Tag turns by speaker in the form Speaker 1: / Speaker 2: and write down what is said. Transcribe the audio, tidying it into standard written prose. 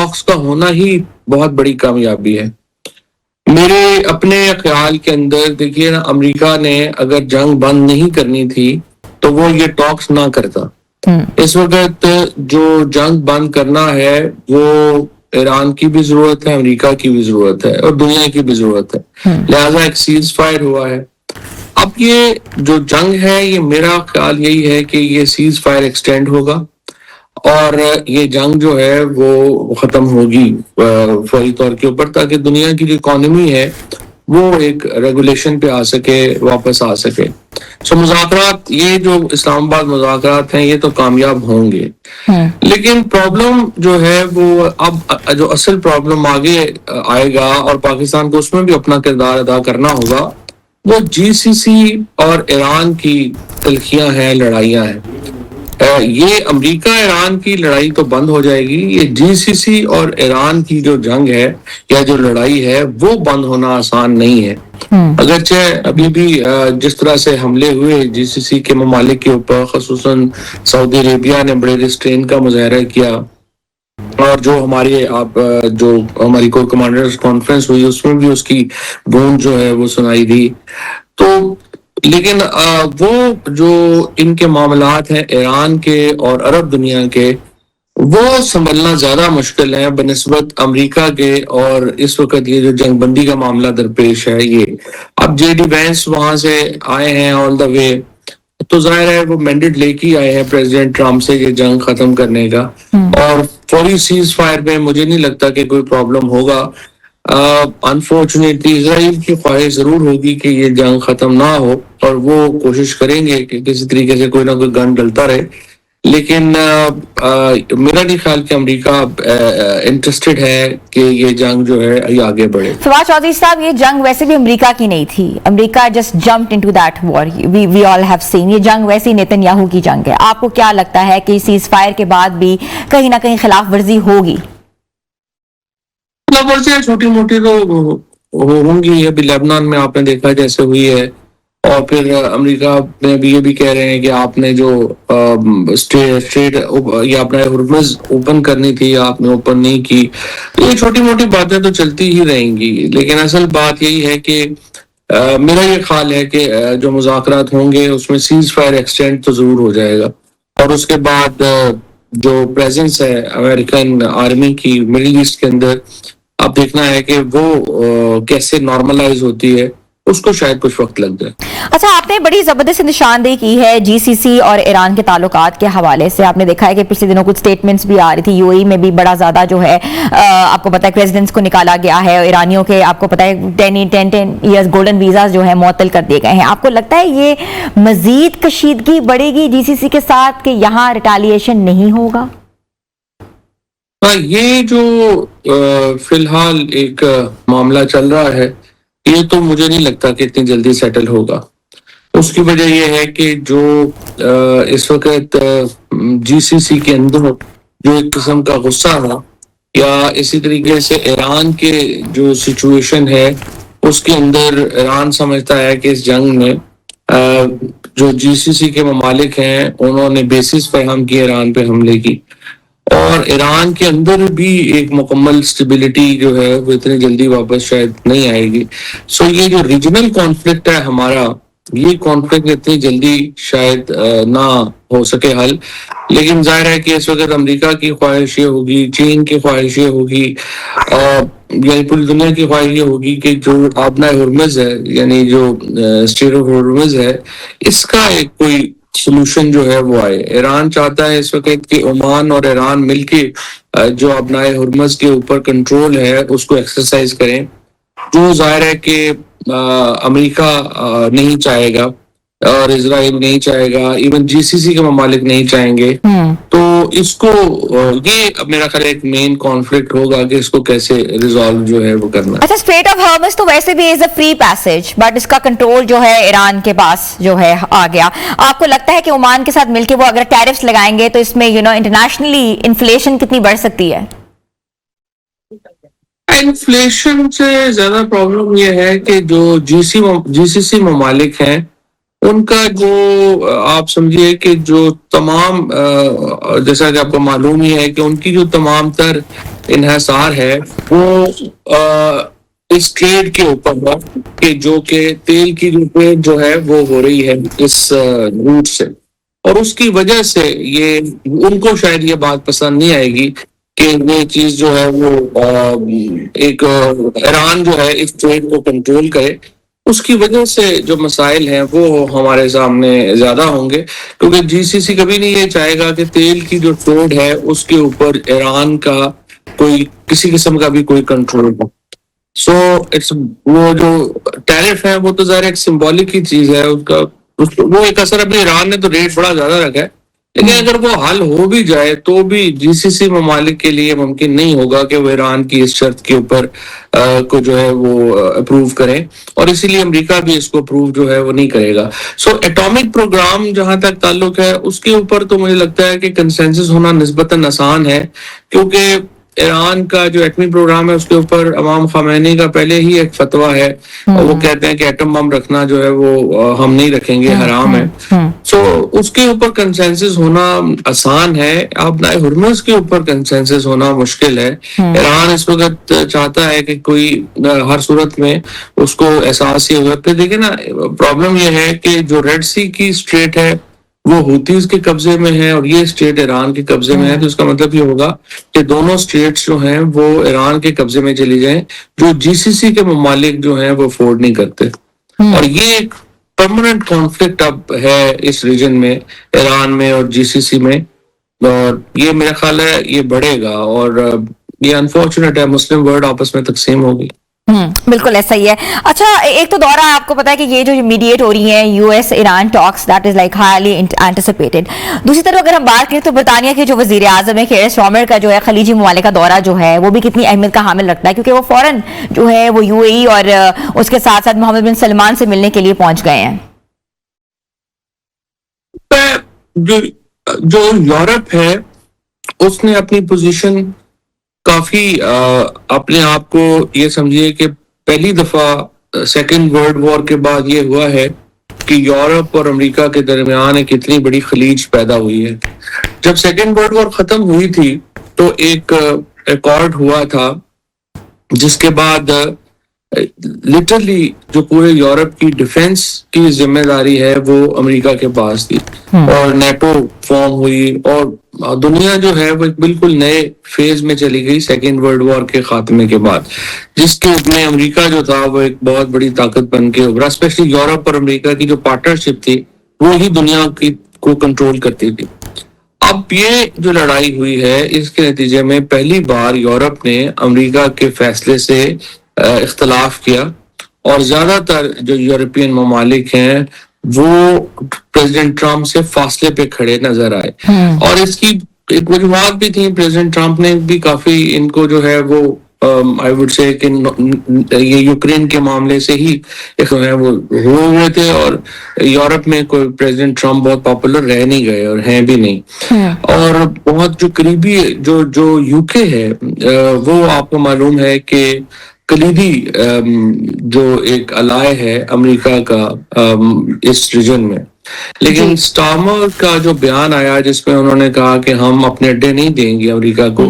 Speaker 1: ٹاکس کا ہونا ہی بہت بڑی کامیابی ہے میرے اپنے خیال کے اندر. دیکھیے نا، امریکہ نے اگر جنگ بند نہیں کرنی تھی تو وہ یہ ٹاکس نہ کرتا. اس وقت جو جنگ بند کرنا ہے وہ ایران کی بھی ضرورت ہے، امریکہ کی بھی ضرورت ہے، اور دنیا کی بھی ضرورت ہے. لہٰذا ایک سیز فائر ہوا ہے. اب یہ جو جنگ ہے، یہ میرا خیال یہی ہے کہ یہ سیز فائر ایکسٹینڈ ہوگا اور یہ جنگ جو ہے وہ ختم ہوگی فوری طور کے اوپر، تاکہ دنیا کی جو اکانومی ہے وہ ایک ریگولیشن پہ آ سکے، واپس آ سکے. سو مذاکرات، یہ جو اسلام آباد مذاکرات ہیں، یہ تو کامیاب ہوں گے. لیکن پرابلم جو ہے وہ اب جو اصل پرابلم آگے آئے گا اور پاکستان کو اس میں بھی اپنا کردار ادا کرنا ہوگا، وہ جی سی سی اور ایران کی تلخیاں ہیں، لڑائیاں ہیں. یہ امریکہ ایران کی لڑائی تو بند ہو جائے گی، یہ جی سی سی اور ایران کی جو جنگ ہے یا جو لڑائی ہے وہ بند ہونا آسان نہیں ہے. اگرچہ ابھی بھی جس طرح سے حملے ہوئے جی سی سی کے ممالک کے اوپر، خصوصاً سعودی عربیہ نے بڑے ریسٹرین کا مظاہرہ کیا، اور جو ہماری کور کمانڈرز کانفرنس ہوئی اس میں بھی اس کی گونج جو ہے وہ سنائی دی. تو لیکن وہ جو ان کے معاملات ہیں ایران کے اور عرب دنیا کے، وہ سنبھلنا زیادہ مشکل ہے بنسبت امریکہ کے. اور اس وقت یہ جو جنگ بندی کا معاملہ درپیش ہے، یہ اب جے ڈی وینس وہاں سے آئے ہیں آل دا وے، تو ظاہر ہے وہ مینڈیٹ لے کے آئے ہیں پریزیڈنٹ ٹرمپ سے یہ جنگ ختم کرنے کا. اور فوری سیز فائر میں مجھے نہیں لگتا کہ کوئی پرابلم ہوگا. انفارچونیٹلی اسرائیل کی خواہش ضرور ہوگی کہ یہ جنگ ختم نہ ہو، اور وہ کوشش کریں گے کہ کسی طریقے سے کوئی نہ کوئی گن ڈلتا رہے. لیکن میرا نہیں خیال کہ امریکہ انٹرسٹڈ ہے کہ یہ جنگ جو ہے یہ آگے بڑھے.
Speaker 2: فواد چودھری صاحب، یہ جنگ ویسے بھی امریکہ کی نہیں تھی، امریکہ just jumped into that war, we all have seen. یہ جنگ ویسے ہی نیتن یاہو کی جنگ ہے. آپ کو کیا لگتا ہے کہ سیز فائر کے بعد بھی کہیں نہ کہیں خلاف ورزی ہوگی؟
Speaker 1: خلاف ورزیاں چھوٹی موٹی تو ہوں گی. ابھی لبنان میں آپ نے دیکھا جیسے ہوئی ہے، اور پھر امریکہ میں بھی یہ بھی کہہ رہے ہیں کہ آپ نے جو اسٹریٹ یا اپنا ہرمز اوپن کرنی تھی یا آپ نے اوپن نہیں کی. یہ چھوٹی موٹی باتیں تو چلتی ہی رہیں گی، لیکن اصل بات یہی ہے کہ میرا یہ خیال ہے کہ جو مذاکرات ہوں گے اس میں سیز فائر ایکسٹینڈ تو ضرور ہو جائے گا، اور اس کے بعد جو پریزنس ہے امریکن آرمی کی مڈل ایسٹ کے اندر، اب دیکھنا ہے کہ وہ کیسے نارملائز ہوتی ہے، اس کو شاید کچھ وقت لگ جائے.
Speaker 2: اچھا، آپ نے بڑی زبردست نشاندہی کی ہے جی سی سی اور ایران کے تعلقات کے حوالے سے. آپ نے دیکھا ہے کہ پچھلے دنوں کچھ سٹیٹمنٹس بھی آ رہی تھی، یو اے میں بھی بڑا زیادہ جو ہے آپ کو پتا ہے ریزیڈنٹس کو نکالا گیا ہے، ایرانیوں کے آپ کو پتا ہے 10 ایئرز گولڈن ویزاز جو ہے معطل کر دیے گئے ہیں. آپ کو لگتا ہے یہ مزید کشیدگی بڑھے گی جی سی سی کے ساتھ کہ یہاں ریٹیلیشن نہیں ہوگا؟
Speaker 1: یہ جو فی الحال ایک معاملہ چل رہا ہے، یہ تو مجھے نہیں لگتا کہ اتنی جلدی سیٹل ہوگا. اس کی وجہ یہ ہے کہ جو اس وقت جی سی سی کے اندر جو ایک قسم کا غصہ ہے، یا اسی طریقے سے ایران کے جو سچویشن ہے اس کے اندر ایران سمجھتا ہے کہ اس جنگ میں جو جی سی سی کے ممالک ہیں انہوں نے بیسس فراہم کی ایران پہ حملے کی، اور ایران کے اندر بھی ایک مکمل اسٹیبلٹی جو ہے وہ اتنی جلدی واپس شاید نہیں آئے گی. سو یہ جو ریجنل کانفلکٹ ہے ہمارا، یہ کانفلکٹ اتنی جلدی شاید نہ ہو سکے حل. لیکن ظاہر ہے کہ اس وقت امریکہ کی خواہش یہ ہوگی، چین کی خواہش یہ ہوگی، یعنی پوری دنیا کی خواہش یہ ہوگی کہ جو آبنائے ہرمز ہے، یعنی جو اسٹریٹ آف ہرمز ہے، اس کا ایک کوئی سولوشن جو ہے وہ آئے. ایران چاہتا ہے اس وقت کہ عمان اور ایران مل کے جو آبنائے ہرمز کے اوپر کنٹرول ہے اس کو ایکسرسائز کریں، جو ظاہر ہے کہ امریکہ نہیں چاہے گا اور اسرائیل نہیں چاہے گا، ایون جی سی سی کے ممالک نہیں چاہیں گے. تو اس کو یہ میرا خیال ایک مین کانفلکٹ ہوگا کہ اس کو کیسے ریزالو جو ہے وہ کرنا ہے.
Speaker 2: اچھا، اسٹریٹ آف ہارمز تو ویسے بھی از اے فری پیسج، بٹ اس کا کنٹرول جو ہے ایران کے پاس جو ہے آ گیا. آپ کو لگتا ہے کہ عمان کے ساتھ مل کے وہ اگر ٹیرفس لگائیں گے تو اس میں انٹرنیشنلی انفلیشن کتنی بڑھ سکتی ہے؟
Speaker 1: انفلیشن سے زیادہ پرابلم یہ ہے کہ جو جی سی سی ممالک ہیں ان کا جو آپ سمجھیے کہ جو تمام جیسا کہ آپ کو معلوم ہی ہے کہ ان کی جو تمام تر انحصار ہے وہ اس ٹریڈ کے اوپر ہے کہ جو کہ تیل کی جو ٹریڈ جو ہے وہ ہو رہی ہے اس روٹ سے، اور اس کی وجہ سے یہ ان کو شاید یہ بات پسند نہیں آئے گی کہ یہ چیز جو ہے وہ ایک ایران جو ہے اس ٹریڈ کو کنٹرول کرے. اس کی وجہ سے جو مسائل ہیں وہ ہمارے سامنے زیادہ ہوں گے، کیونکہ جی سی سی کبھی نہیں یہ چاہے گا کہ تیل کی جو ٹریڈ ہے اس کے اوپر ایران کا کوئی کسی قسم کا بھی کوئی کنٹرول ہو. سو وہ جو ٹیرف ہے وہ تو ظاہر ایک سمبولک کی چیز ہے، اس کا وہ ایک اثر ابھی ایران نے تو ریٹ بڑا زیادہ رکھا ہے، لیکن اگر وہ حل ہو بھی جائے تو بھی جی سی سی ممالک کے لیے ممکن نہیں ہوگا کہ وہ ایران کی اس شرط کے اوپر کو جو ہے وہ اپروو کریں، اور اسی لیے امریکہ بھی اس کو اپروو جو ہے وہ نہیں کرے گا. سو ایٹامک پروگرام جہاں تک تعلق ہے اس کے اوپر تو مجھے لگتا ہے کہ کنسنسس ہونا نسبتاً آسان ہے، کیونکہ ایران کا جو ایٹمی پروگرام ہے اس کے اوپر امام خمینی کا پہلے ہی ایک فتویٰ ہے، اور وہ کہتے ہیں کہ ایٹم بم رکھنا جو ہے وہ ہم نہیں رکھیں گے، حرام ہے. سو اس کے اوپر کنسنسس ہونا آسان ہے. اب نئے ہرمز کے اوپر کنسنسس ہونا مشکل ہے. ایران اس وقت چاہتا ہے کہ کوئی ہر صورت میں اس کو احساس ہی ہوگا. پھر دیکھیں نا، پرابلم یہ ہے کہ جو ریڈ سی کی اسٹریٹ ہے وہ ہوتیز کے قبضے میں ہے اور یہ اسٹیٹ ایران کے قبضے میں ہے، تو اس کا مطلب یہ ہوگا کہ دونوں اسٹیٹس جو ہیں وہ ایران کے قبضے میں چلی جائیں، جو جی سی سی کے ممالک جو ہیں وہ افورڈ نہیں کرتے. اور یہ ایک پرماننٹ کانفلکٹ اب ہے اس ریجن میں، ایران میں اور جی سی سی میں، اور یہ میرا خیال ہے یہ بڑھے گا، اور یہ انفارچونیٹ ہے مسلم ورلڈ آپس میں تقسیم ہوگی.
Speaker 2: بالکل ایسا ہی ہے. اچھا، ایک تو دورہ آپ کو پتا ہے کہ یہ جو میڈیٹ ہو رہی ہیں U S Iran talks, that is like highly anticipated. دوسری طرف اگر ہم بات کریں تو برطانیہ کے جو وزیر اعظم ہے کیئر سٹارمر کا جو ہے خلیجی ممالک کا دورہ جو ہے وہ بھی کتنی اہمیت کا حامل رکھتا ہے، کیونکہ وہ فوراً جو ہے وہ یو اے ای اور اس کے ساتھ ساتھ محمد بن سلمان سے ملنے کے لیے پہنچ گئے ہیں.
Speaker 1: جو یورپ ہے اس نے اپنی پوزیشن کافی اپنے آپ کو یہ سمجھیے کہ پہلی دفعہ سیکنڈ ورلڈ وار کے بعد یہ ہوا ہے کہ یورپ اور امریکہ کے درمیان ایک اتنی بڑی خلیج پیدا ہوئی ہے. جب سیکنڈ ورلڈ وار ختم ہوئی تھی تو ایک ایکارڈ ہوا تھا جس کے بعد لٹرلی جو پورے یورپ کی ڈیفنس کی ذمہ داری ہے وہ امریکہ کے پاس تھی، اور نیٹو فارم ہوئی، اور دنیا جو ہے وہ ایک بالکل نئے فیز میں چلی گئی سیکنڈ ورلڈ وار کے خاتمے کے بعد، جس کے میں امریکہ جو تھا وہ ایک بہت بڑی طاقت بن کے ابھرا. اسپیشلی یورپ اور امریکہ کی جو پارٹنرشپ تھی وہ ہی دنیا کی کو کنٹرول کرتی تھی. اب یہ جو لڑائی ہوئی ہے اس کے نتیجے میں پہلی بار یورپ نے امریکہ کے فیصلے سے اختلاف کیا، اور زیادہ تر جو یورپین ممالک ہیں وہ پریزیڈنٹ ٹرمپ سے فاصلے پہ کھڑے نظر آئے. اور اس کی ایک وجوہات بھی تھیں، پریزیڈنٹ ٹرمپ نے بھی کافی ان کو جو ہے وہ آئی وڈ سے کہ یہ یوکرین کے معاملے سے ہی وہ ہوئے تھے، اور یورپ میں کوئی پریزیڈنٹ ٹرمپ بہت پاپولر رہ نہیں گئے اور ہیں بھی نہیں. اور بہت جو قریبی جو یو کے ہے وہ آپ کو معلوم ہے کہ کلیدی جو ایک الائے ہے امریکہ کا اس ریجن میں. لیکن سٹارمر کا جو بیان آیا جس میں انہوں نے کہا کہ ہم اپنے اڈے نہیں دیں گے امریکہ کو،